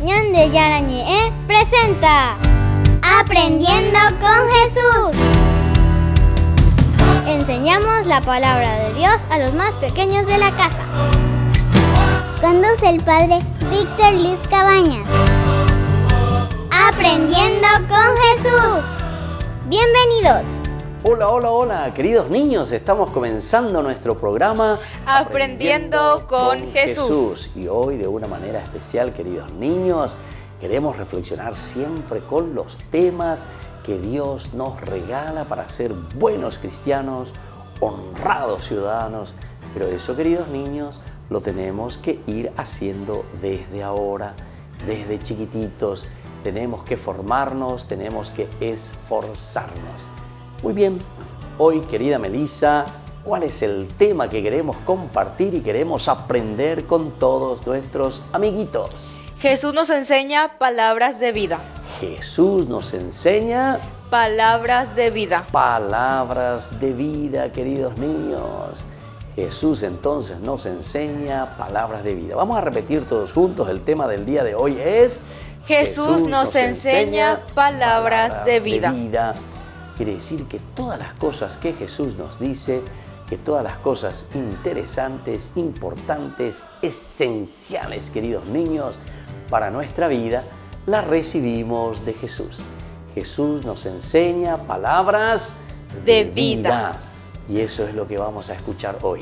Ñande Yarañe presenta Aprendiendo con Jesús. Enseñamos la palabra de Dios a los más pequeños de la casa. Conduce el padre Víctor Luis Cabañas. Aprendiendo con Jesús. Bienvenidos. Hola, queridos niños, estamos comenzando nuestro programa Aprendiendo con Jesús. Y hoy, de una manera especial, queridos niños, queremos reflexionar siempre con los temas que Dios nos regala para ser buenos cristianos, honrados ciudadanos. Pero eso, queridos niños, lo tenemos que ir haciendo desde ahora, desde chiquititos. Tenemos que formarnos, tenemos que esforzarnos. Muy bien, hoy, querida Melissa, ¿cuál es el tema que queremos compartir y queremos aprender con todos nuestros amiguitos? Jesús nos enseña palabras de vida. Jesús nos enseña palabras de vida. Palabras de vida, queridos niños. Jesús entonces nos enseña palabras de vida. Vamos a repetir todos juntos. El tema del día de hoy es Jesús nos enseña palabras de vida. Quiere decir que todas las cosas que Jesús nos dice, que todas las cosas interesantes, importantes, esenciales, queridos niños, para nuestra vida, las recibimos de Jesús. Jesús nos enseña palabras de vida. Y eso es lo que vamos a escuchar hoy.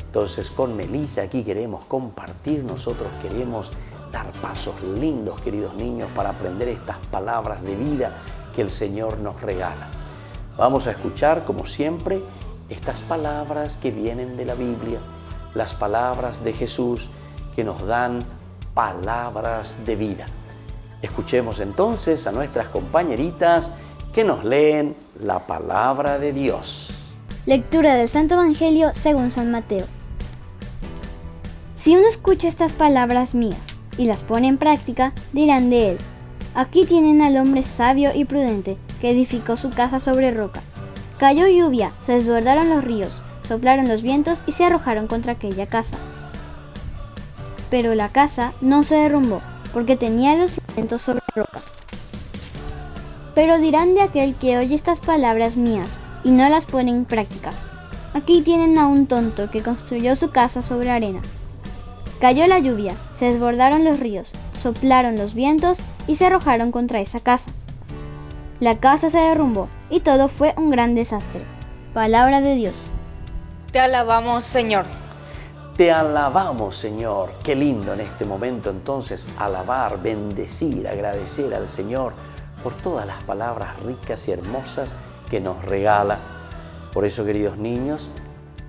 Entonces, con Melissa aquí queremos compartir, nosotros queremos dar pasos lindos, queridos niños, para aprender estas palabras de vida que el Señor nos regala. Vamos a escuchar, como siempre, estas palabras que vienen de la Biblia, las palabras de Jesús que nos dan palabras de vida. Escuchemos entonces a nuestras compañeritas que nos leen la palabra de Dios. Lectura del Santo Evangelio según San Mateo. Si uno escucha estas palabras mías y las pone en práctica, dirán de él: aquí tienen al hombre sabio y prudente, que edificó su casa sobre roca. Cayó lluvia, se desbordaron los ríos, soplaron los vientos y se arrojaron contra aquella casa. Pero la casa no se derrumbó, porque tenía los cimientos sobre roca. Pero dirán de aquel que oye estas palabras mías y no las pone en práctica: aquí tienen a un tonto que construyó su casa sobre arena. Cayó la lluvia, se desbordaron los ríos, soplaron los vientos y se arrojaron contra esa casa. La casa se derrumbó y todo fue un gran desastre. Palabra de Dios. Te alabamos, Señor. Te alabamos, Señor. Qué lindo en este momento entonces alabar, bendecir, agradecer al Señor por todas las palabras ricas y hermosas que nos regala. Por eso, queridos niños,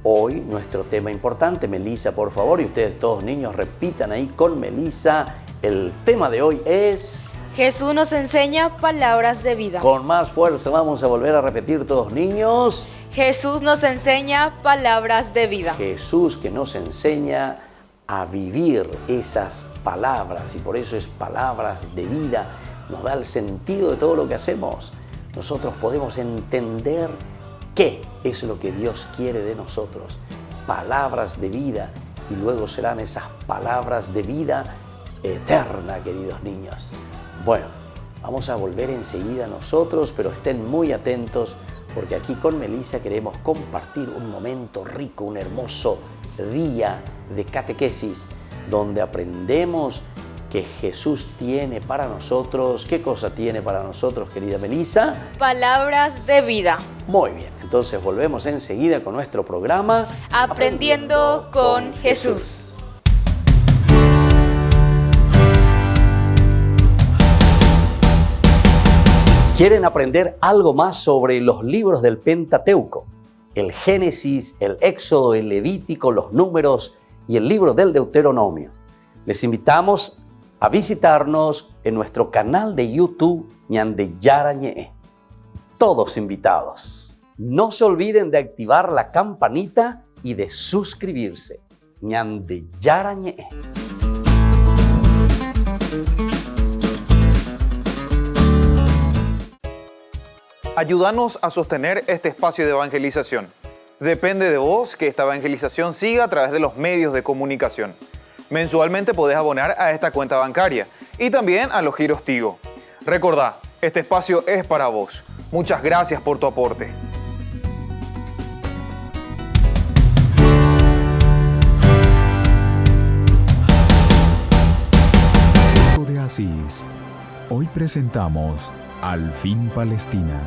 hoy nuestro tema importante, Melissa, por favor, y ustedes todos niños repitan ahí con Melissa, el tema de hoy es... Jesús nos enseña palabras de vida. Con más fuerza vamos a volver a repetir todos niños. Jesús nos enseña palabras de vida. Jesús que nos enseña a vivir esas palabras, y por eso es palabras de vida, nos da el sentido de todo lo que hacemos. Nosotros podemos entender qué es lo que Dios quiere de nosotros. Palabras de vida, y luego serán esas palabras de vida eterna, queridos niños. Bueno, vamos a volver enseguida nosotros, pero estén muy atentos, porque aquí con Melissa queremos compartir un momento rico, un hermoso día de catequesis, donde aprendemos que Jesús tiene para nosotros. ¿Qué cosa tiene para nosotros, querida Melissa? Palabras de vida. Muy bien, entonces volvemos enseguida con nuestro programa Aprendiendo con Jesús. ¿Quieren aprender algo más sobre los libros del Pentateuco? El Génesis, el Éxodo, el Levítico, los Números y el libro del Deuteronomio. Les invitamos a visitarnos en nuestro canal de YouTube Ñande Yarañe. Todos invitados. No se olviden de activar la campanita y de suscribirse. Ñande Yarañe. Ayúdanos a sostener este espacio de evangelización. Depende de vos que esta evangelización siga a través de los medios de comunicación. Mensualmente podés abonar a esta cuenta bancaria y también a los giros Tigo. Recordá, este espacio es para vos. Muchas gracias por tu aporte. De Asís. Hoy presentamos Al fin Palestina.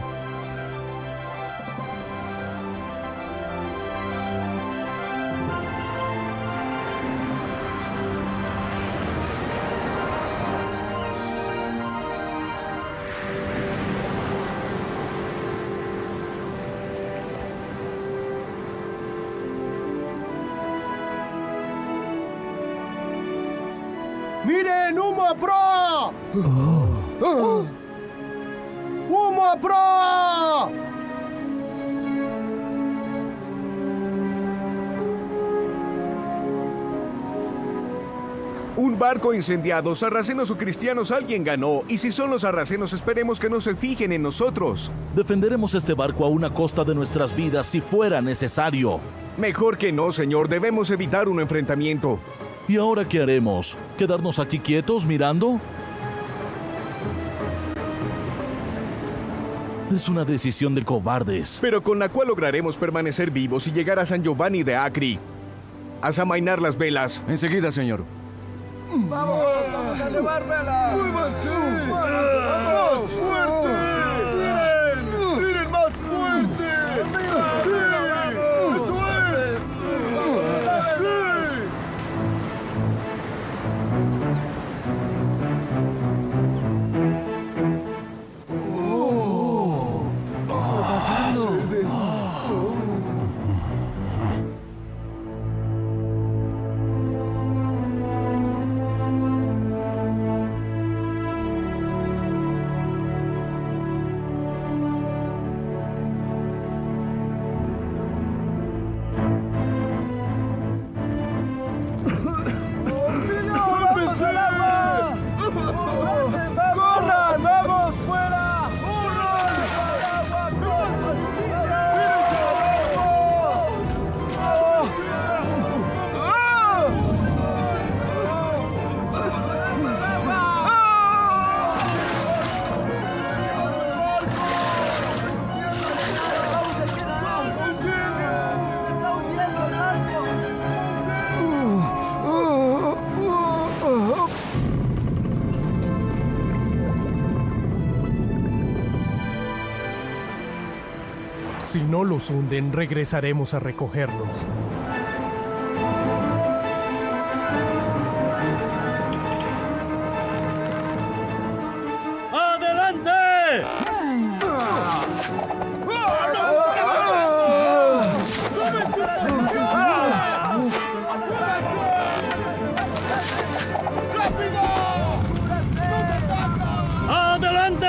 ¡Miren! ¡Humo a proa! ¡Humo a proa! Un barco incendiado, sarracenos o cristianos, alguien ganó. Y si son los sarracenos, esperemos que no se fijen en nosotros. Defenderemos este barco a una costa de nuestras vidas si fuera necesario. Mejor que no, señor. Debemos evitar un enfrentamiento. ¿Y ahora qué haremos? ¿Quedarnos aquí quietos mirando? Es una decisión de cobardes. Pero con la cual lograremos permanecer vivos y llegar a San Giovanni de Acri. Haz amainar las velas. Enseguida, señor. ¡Vamos! ¡Vamos a llevar velas! ¡Muévanse! ¡Más fuerte! ¡Tiren! ¡Tiren más fuerte! ¡Sí! ¡Eso es! ¡Sí! ¿Qué está pasando? ¡Corran! ¡Vamos! ¡Fuera! Si no los hunden, regresaremos a recogerlos. ¡Adelante! ¡Adelante!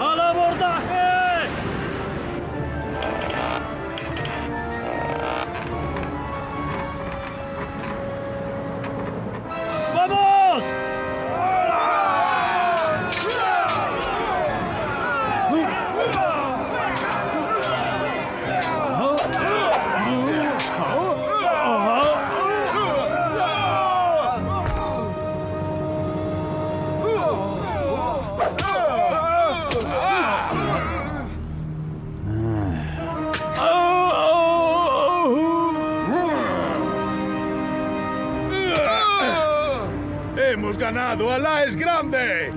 ¡Al abordaje! ¡Vamos! ¡Hemos ganado! ¡Alá es grande!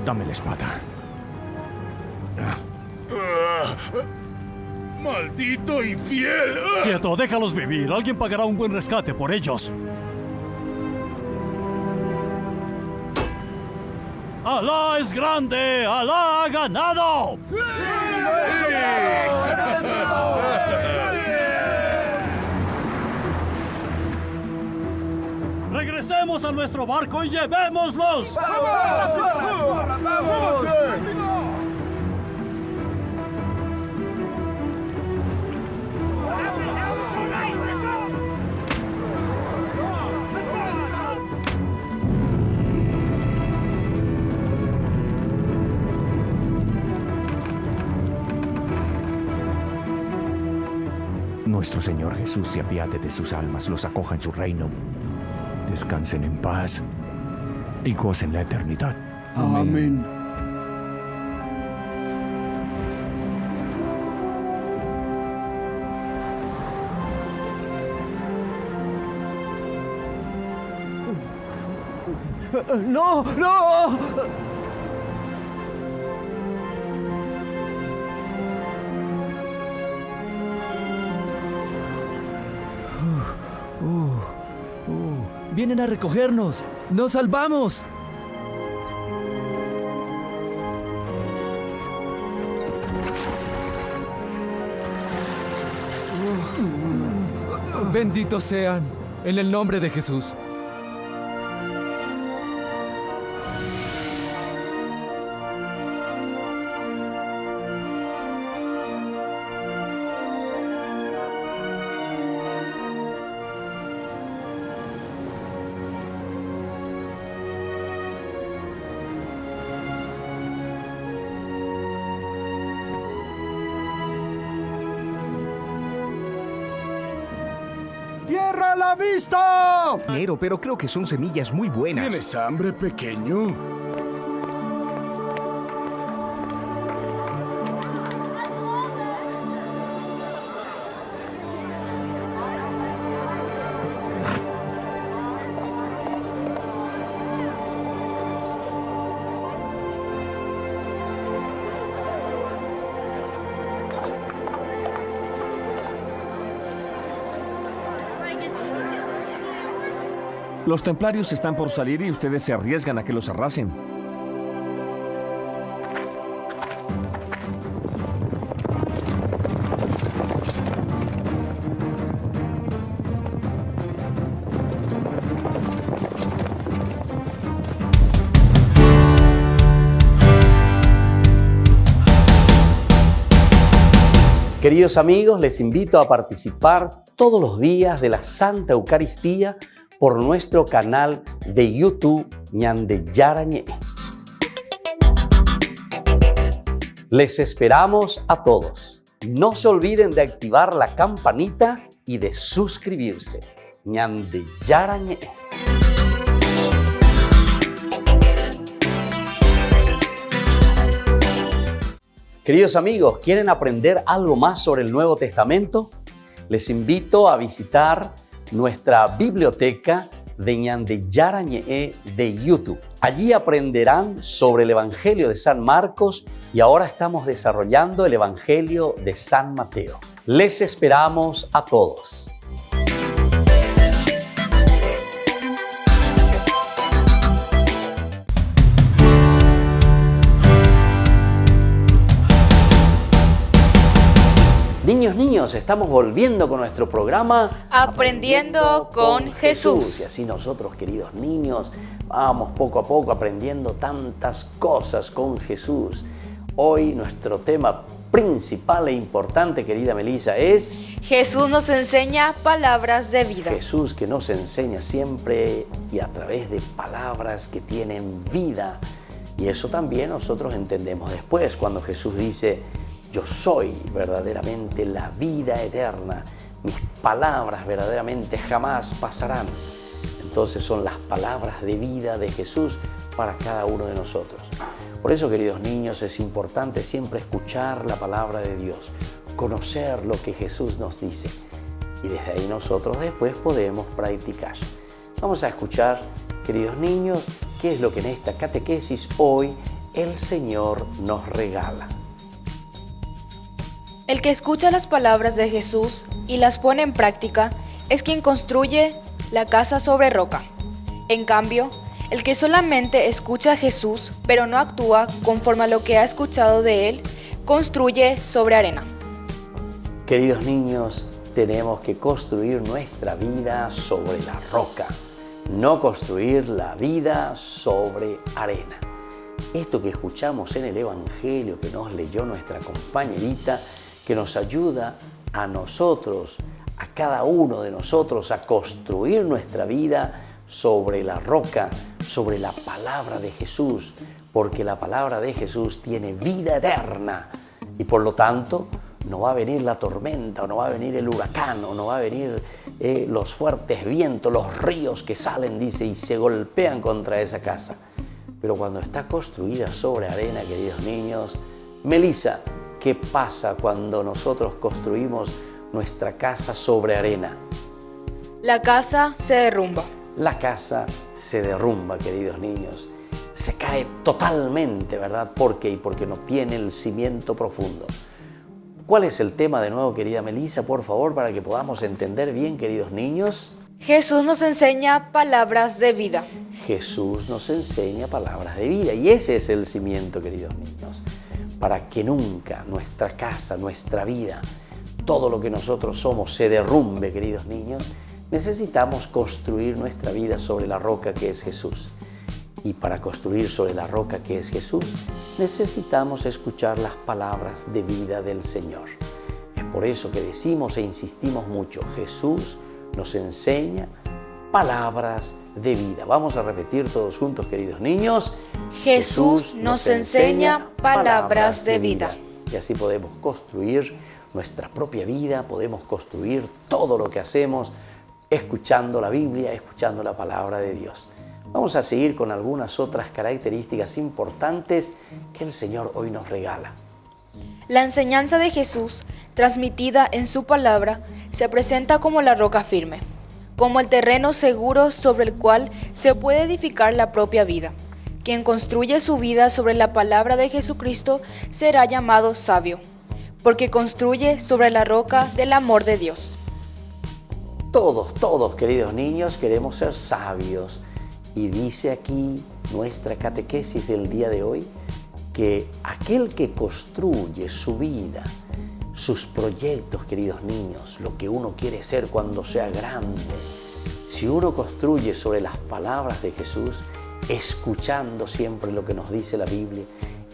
Dame la espada. ¡Maldito infiel! ¡Quieto! ¡Déjalos vivir! Alguien pagará un buen rescate por ellos. ¡Alá es grande! ¡Alá ha ganado! Pasemos a nuestro barco y llevémoslos. Nuestro Señor Jesús se apiade de sus almas, los acoja en su reino. Descansen en paz y gocen la eternidad. Amén. ¡No! ¡No! Vienen a recogernos. ¡Nos salvamos! Benditos sean, en el nombre de Jesús. ¡Tierra a la vista! Pero creo que son semillas muy buenas. ¿Tienes hambre, pequeño? Los templarios están por salir y ustedes se arriesgan a que los arrasen. Queridos amigos, les invito a participar todos los días de la Santa Eucaristía por nuestro canal de YouTube Ñande Yarañé. Les esperamos a todos. No se olviden de activar la campanita y de suscribirse. Ñande Yarañé. Queridos amigos, ¿quieren aprender algo más sobre el Nuevo Testamento? Les invito a visitar nuestra biblioteca de Ñande Yarañé de YouTube. Allí aprenderán sobre el Evangelio de San Marcos y ahora estamos desarrollando el Evangelio de San Mateo. Les esperamos a todos. Niños, estamos volviendo con nuestro programa Aprendiendo con Jesús. Y así nosotros, queridos niños, vamos poco a poco aprendiendo tantas cosas con Jesús. Hoy nuestro tema principal e importante, querida Melissa, es Jesús nos enseña palabras de vida. Jesús que nos enseña siempre y a través de palabras que tienen vida. Y eso también nosotros entendemos después cuando Jesús dice: yo soy verdaderamente la vida eterna. Mis palabras verdaderamente jamás pasarán. Entonces son las palabras de vida de Jesús para cada uno de nosotros. Por eso, queridos niños, es importante siempre escuchar la palabra de Dios, conocer lo que Jesús nos dice. Y desde ahí nosotros después podemos practicar. Vamos a escuchar, queridos niños, qué es lo que en esta catequesis hoy el Señor nos regala. El que escucha las palabras de Jesús y las pone en práctica es quien construye la casa sobre roca. En cambio, el que solamente escucha a Jesús pero no actúa conforme a lo que ha escuchado de él, construye sobre arena. Queridos niños, tenemos que construir nuestra vida sobre la roca. no construir la vida sobre arena. Esto que escuchamos en el Evangelio que nos leyó nuestra compañerita, que nos ayuda a nosotros, a cada uno de nosotros, a construir nuestra vida sobre la roca, sobre la palabra de Jesús, porque la palabra de Jesús tiene vida eterna y por lo tanto no va a venir la tormenta, o no va a venir el huracán, o no va a venir los fuertes vientos, los ríos que salen, dice, y se golpean contra esa casa. Pero cuando está construida sobre arena, queridos niños, Melissa, ¿qué pasa cuando nosotros construimos nuestra casa sobre arena? La casa se derrumba. La casa se derrumba, queridos niños. Se cae totalmente, ¿verdad? ¿Por qué? Porque no tiene el cimiento profundo. ¿Cuál es el tema de nuevo, querida Melissa, por favor, para que podamos entender bien, queridos niños? Jesús nos enseña palabras de vida. Jesús nos enseña palabras de vida y ese es el cimiento, queridos niños. Para que nunca nuestra casa, nuestra vida, todo lo que nosotros somos se derrumbe, queridos niños, necesitamos construir nuestra vida sobre la roca que es Jesús. Y para construir sobre la roca que es Jesús, necesitamos escuchar las palabras de vida del Señor. Es por eso que decimos e insistimos mucho, Jesús nos enseña palabras de vida. Vamos a repetir todos juntos, queridos niños. Jesús nos enseña palabras de vida. Y así podemos construir nuestra propia vida, podemos construir todo lo que hacemos escuchando la Biblia, escuchando la palabra de Dios. Vamos a seguir con algunas otras características importantes que el Señor hoy nos regala. La enseñanza de Jesús, transmitida en su palabra, se presenta como la roca firme, como el terreno seguro sobre el cual se puede edificar la propia vida. Quien construye su vida sobre la palabra de Jesucristo será llamado sabio, porque construye sobre la roca del amor de Dios. Todos, queridos niños, queremos ser sabios. Y dice aquí nuestra catequesis del día de hoy que aquel que construye su vida, sus proyectos, queridos niños, lo que uno quiere ser cuando sea grande, si uno construye sobre las palabras de Jesús, escuchando siempre lo que nos dice la Biblia,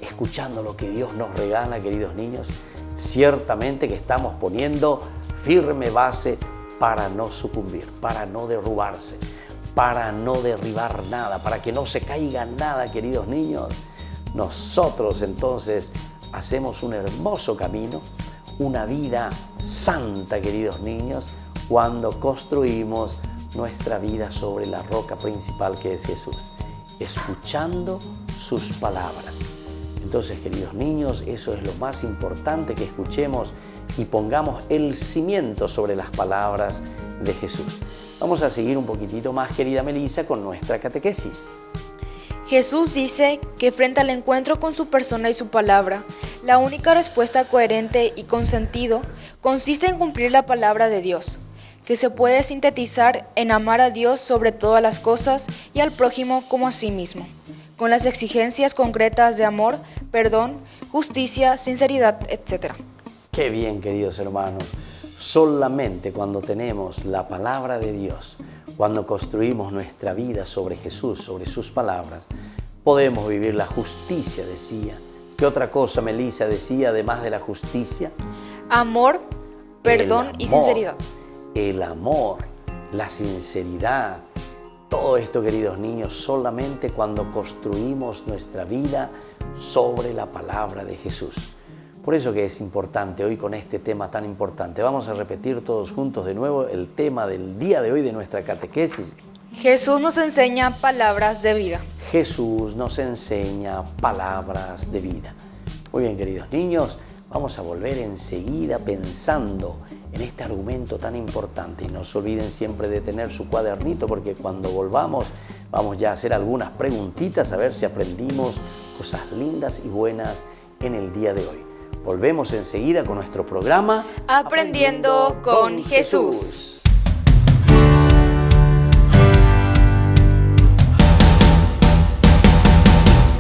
escuchando lo que Dios nos regala, queridos niños, ciertamente que estamos poniendo firme base para no sucumbir, para no derrubarse, para no derribar nada, para que no se caiga nada, queridos niños. Nosotros entonces hacemos un hermoso camino, una vida santa, queridos niños, cuando construimos nuestra vida sobre la roca principal que es Jesús, escuchando sus palabras. Entonces, queridos niños, eso es lo más importante, que escuchemos y pongamos el cimiento sobre las palabras de Jesús. Vamos a seguir un poquitito más, querida Melissa, con nuestra catequesis. Jesús dice que frente al encuentro con su persona y su palabra, la única respuesta coherente y con sentido consiste en cumplir la palabra de Dios, que se puede sintetizar en amar a Dios sobre todas las cosas y al prójimo como a sí mismo, con las exigencias concretas de amor, perdón, justicia, sinceridad, etc. Qué bien, queridos hermanos. Solamente cuando tenemos la palabra de Dios, cuando construimos nuestra vida sobre Jesús, sobre sus palabras, podemos vivir la justicia, decía. ¿Qué otra cosa, Melissa, decía además de la justicia? Amor, perdón y sinceridad. El amor, la sinceridad, todo esto, queridos niños, solamente cuando construimos nuestra vida sobre la palabra de Jesús. Por eso que es importante hoy con este tema tan importante. Vamos a repetir todos juntos de nuevo el tema del día de hoy de nuestra catequesis. Jesús nos enseña palabras de vida. Jesús nos enseña palabras de vida. Muy bien, queridos niños, vamos a volver enseguida pensando en este argumento tan importante. Y no se olviden siempre de tener su cuadernito, porque cuando volvamos vamos ya a hacer algunas preguntitas a ver si aprendimos cosas lindas y buenas en el día de hoy. Volvemos enseguida con nuestro programa Aprendiendo con Jesús.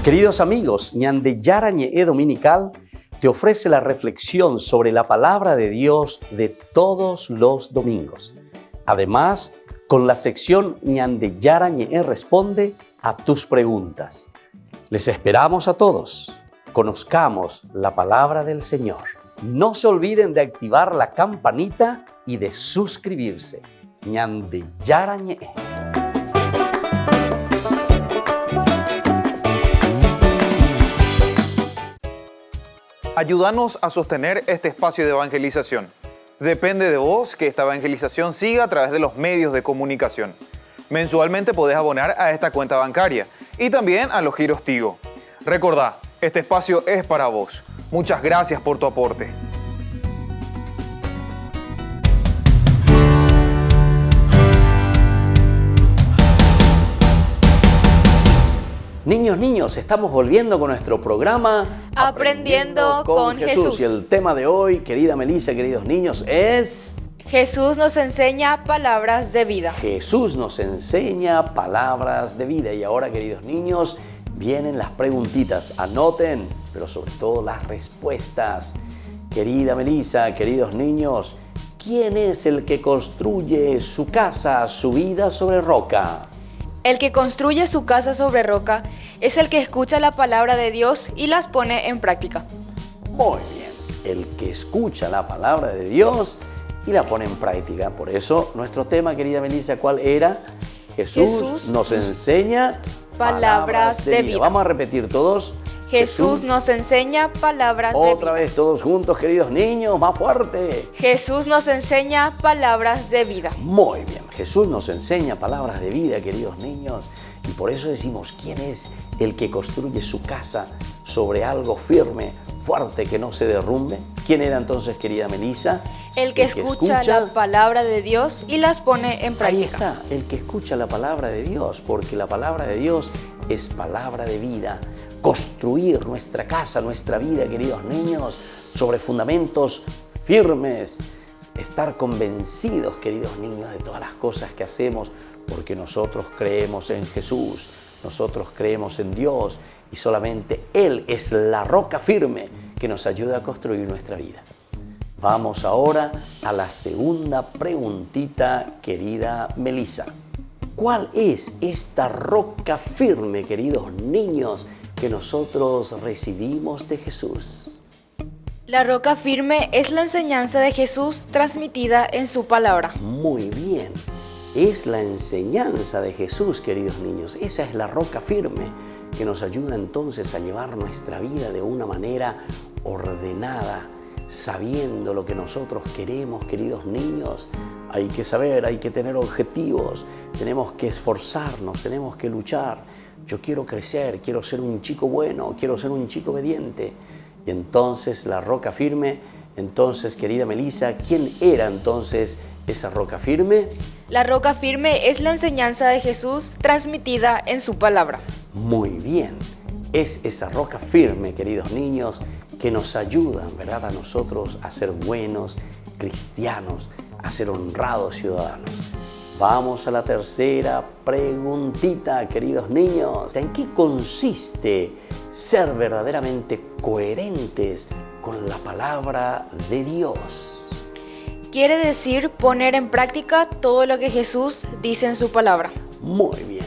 Queridos amigos, Ñande Yarañe Dominical te ofrece la reflexión sobre la palabra de Dios de todos los domingos. Además, con la sección Ñande Yara Ñe responde a tus preguntas. Les esperamos a todos. Conozcamos la palabra del Señor. No se olviden de activar la campanita y de suscribirse. Ñande Yara Ñe. Ayúdanos a sostener este espacio de evangelización. Depende de vos que esta evangelización siga a través de los medios de comunicación. Mensualmente podés abonar a esta cuenta bancaria y también a los giros Tigo. Recordá, este espacio es para vos. Muchas gracias por tu aporte. Niños, estamos volviendo con nuestro programa Aprendiendo con Jesús. Y el tema de hoy, querida Melissa, queridos niños, es... Jesús nos enseña palabras de vida. Jesús nos enseña palabras de vida. Y ahora, queridos niños, vienen las preguntitas. Anoten, pero sobre todo las respuestas. Querida Melissa, queridos niños, ¿quién es el que construye su casa, su vida sobre roca? El que construye su casa sobre roca es el que escucha la palabra de Dios y las pone en práctica. Muy bien, el que escucha la palabra de Dios y la pone en práctica. Por eso, nuestro tema, querida Melissa, ¿cuál era? Jesús nos enseña palabras de vida. Vamos a repetir todos. Jesús nos enseña palabras de vida. Otra vez, todos juntos, queridos niños, más fuerte. Jesús nos enseña palabras de vida. Muy bien, Jesús nos enseña palabras de vida, queridos niños. Y por eso decimos, ¿quién es el que construye su casa sobre algo firme, fuerte, que no se derrumbe? ¿Quién era entonces, querida Melissa? El que escucha la palabra de Dios y las pone en práctica. Ahí está, el que escucha la palabra de Dios, porque la palabra de Dios es palabra de vida. Construir nuestra casa, nuestra vida, queridos niños, sobre fundamentos firmes. Estar convencidos, queridos niños, de todas las cosas que hacemos, porque nosotros creemos en Jesús, nosotros creemos en Dios y solamente Él es la roca firme que nos ayuda a construir nuestra vida. Vamos ahora a la segunda preguntita, querida Melissa. ¿Cuál es esta roca firme, queridos niños, que nosotros recibimos de Jesús? La roca firme es la enseñanza de Jesús transmitida en su palabra. Muy bien, es la enseñanza de Jesús, queridos niños. Esa es la roca firme que nos ayuda entonces a llevar nuestra vida de una manera ordenada, sabiendo lo que nosotros queremos, queridos niños. Hay que saber, hay que tener objetivos, tenemos que esforzarnos, tenemos que luchar. Yo quiero crecer, quiero ser un chico bueno, quiero ser un chico obediente. Y entonces la roca firme, entonces, querida Melissa, ¿quién era entonces esa roca firme? La roca firme es la enseñanza de Jesús transmitida en su palabra. Muy bien, es esa roca firme, queridos niños, que nos ayudan, ¿verdad?, a nosotros a ser buenos cristianos, a ser honrados ciudadanos. Vamos a la tercera preguntita, queridos niños. ¿En qué consiste ser verdaderamente coherentes con la palabra de Dios? Quiere decir poner en práctica todo lo que Jesús dice en su palabra. Muy bien.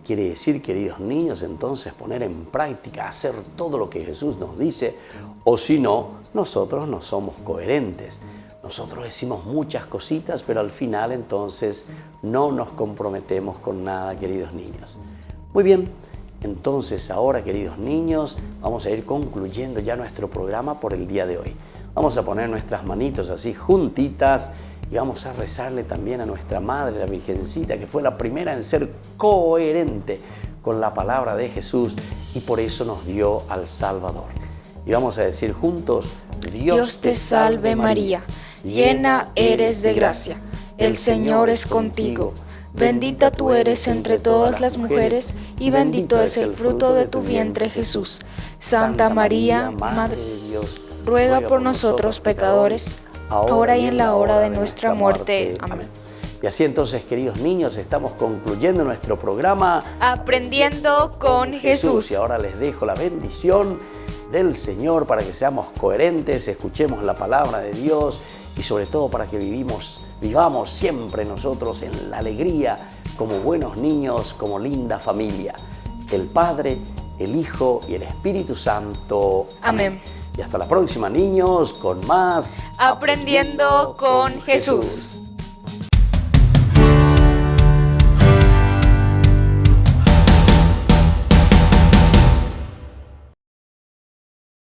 Quiere decir, queridos niños, entonces poner en práctica, hacer todo lo que Jesús nos dice, o si no, nosotros no somos coherentes. Nosotros decimos muchas cositas, pero al final entonces no nos comprometemos con nada, queridos niños. Muy bien, entonces ahora, queridos niños, vamos a ir concluyendo ya nuestro programa por el día de hoy. Vamos a poner nuestras manitos así juntitas y vamos a rezarle también a nuestra Madre, la Virgencita, que fue la primera en ser coherente con la palabra de Jesús y por eso nos dio al Salvador. Y vamos a decir juntos, Dios te salve María, llena eres de gracia, el Señor es contigo. Bendita tú eres entre todas las mujeres y bendito es el fruto de tu vientre Jesús. Santa María, Madre de Dios, ruega por nosotros pecadores, ahora y en la hora de nuestra muerte. Amén. Y así entonces, queridos niños, estamos concluyendo nuestro programa Aprendiendo con Jesús. Y ahora les dejo la bendición del Señor para que seamos coherentes, escuchemos la palabra de Dios y sobre todo para que Vivamos siempre nosotros en la alegría, como buenos niños, como linda familia. El Padre, el Hijo y el Espíritu Santo. Amén. Y hasta la próxima, niños, con más Aprendiendo con Jesús.